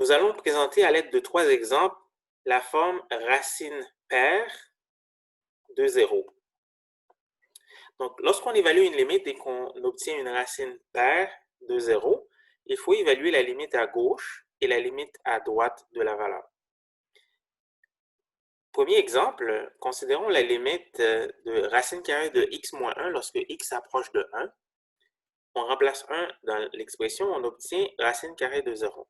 Nous allons présenter à l'aide de 3 exemples la forme racine paire de 0. Donc, lorsqu'on évalue une limite et qu'on obtient une racine paire de 0, il faut évaluer la limite à gauche et la limite à droite de la valeur. Premier exemple, considérons la limite de racine carrée de x moins 1 lorsque x s'approche de 1. On remplace 1 dans l'expression, on obtient racine carrée de 0.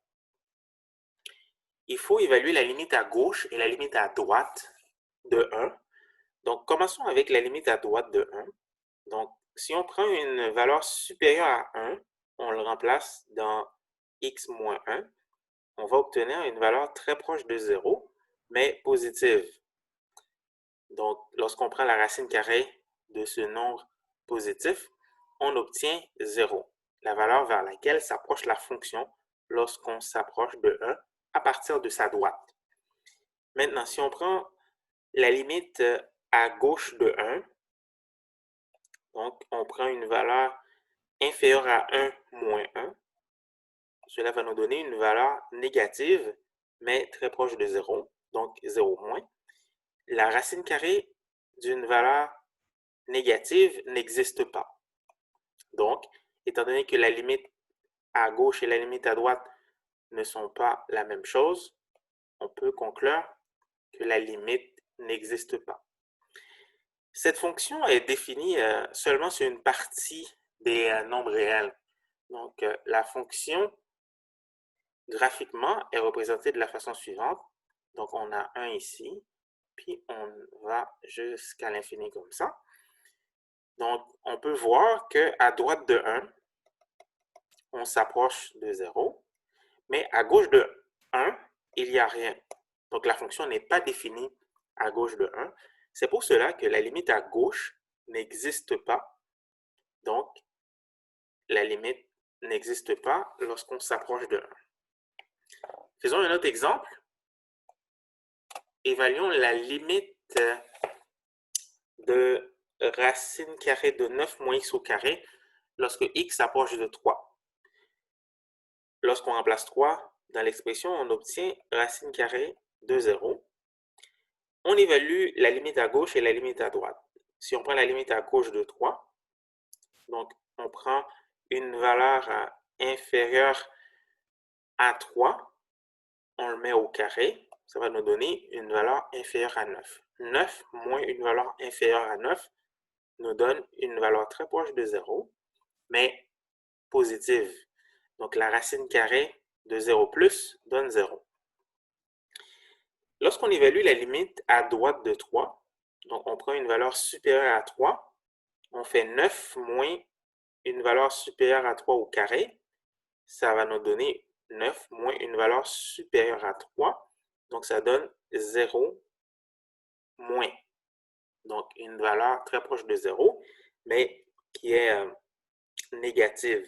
Il faut évaluer la limite à gauche et la limite à droite de 1. Donc, commençons avec la limite à droite de 1. Donc, si on prend une valeur supérieure à 1, on le remplace dans x moins 1, on va obtenir une valeur très proche de 0, mais positive. Donc, lorsqu'on prend la racine carrée de ce nombre positif, on obtient 0, la valeur vers laquelle s'approche la fonction lorsqu'on s'approche de 1 à partir de sa droite. Maintenant, si on prend la limite à gauche de 1, donc on prend une valeur inférieure à 1 moins 1, cela va nous donner une valeur négative, mais très proche de 0, donc 0 moins. La racine carrée d'une valeur négative n'existe pas. Donc, étant donné que la limite à gauche et la limite à droite ne sont pas la même chose, on peut conclure que la limite n'existe pas. Cette fonction est définie seulement sur une partie des nombres réels. Donc, la fonction, graphiquement, est représentée de la façon suivante. Donc, on a 1 ici, puis on va jusqu'à l'infini comme ça. Donc, on peut voir qu'à droite de 1, on s'approche de 0, mais à gauche de 1, il n'y a rien. Donc, la fonction n'est pas définie à gauche de 1. C'est pour cela que la limite à gauche n'existe pas. Donc, la limite n'existe pas lorsqu'on s'approche de 1. Faisons un autre exemple. Évaluons la limite de racine carrée de 9 moins x au carré lorsque x s'approche de 3. Lorsqu'on remplace 3 dans l'expression, on obtient racine carrée de 0. On évalue la limite à gauche et la limite à droite. Si on prend la limite à gauche de 3, donc on prend une valeur inférieure à 3, on le met au carré, ça va nous donner une valeur inférieure à 9. 9 moins une valeur inférieure à 9 nous donne une valeur très proche de 0, mais positive. Donc, la racine carrée de 0 plus donne 0. Lorsqu'on évalue la limite à droite de 3, donc on prend une valeur supérieure à 3, on fait 9 moins une valeur supérieure à 3 au carré, ça va nous donner 9 moins une valeur supérieure à 3, donc ça donne 0 moins. Donc, une valeur très proche de 0, mais qui est négative.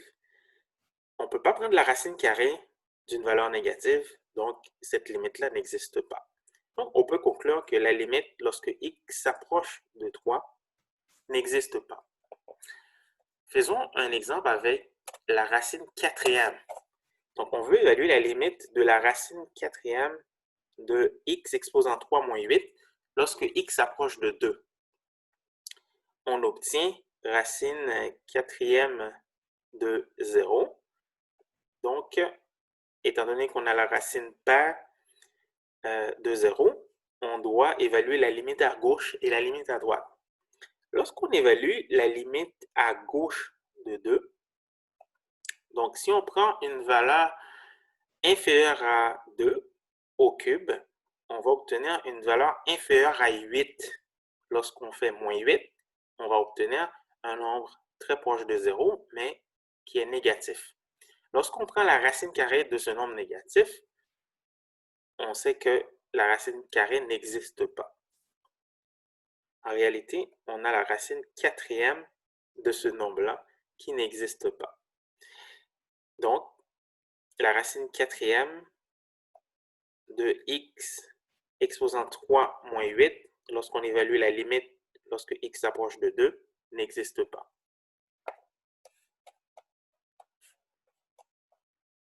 On ne peut pas prendre la racine carrée d'une valeur négative, donc cette limite-là n'existe pas. Donc, on peut conclure que la limite, lorsque x s'approche de 3, n'existe pas. Faisons un exemple avec la racine quatrième. Donc, on veut évaluer la limite de la racine quatrième de x exposant 3 moins 8 lorsque x s'approche de 2. On obtient racine quatrième de 0. Donc, étant donné qu'on a la racine paire de 0, on doit évaluer la limite à gauche et la limite à droite. Lorsqu'on évalue la limite à gauche de 2, donc si on prend une valeur inférieure à 2 au cube, on va obtenir une valeur inférieure à 8. Lorsqu'on fait moins 8, on va obtenir un nombre très proche de 0, mais qui est négatif. Lorsqu'on prend la racine carrée de ce nombre négatif, on sait que la racine carrée n'existe pas. En réalité, on a la racine quatrième de ce nombre-là qui n'existe pas. Donc, la racine quatrième de x exposant 3 moins 8, lorsqu'on évalue la limite lorsque x s'approche de 2, n'existe pas.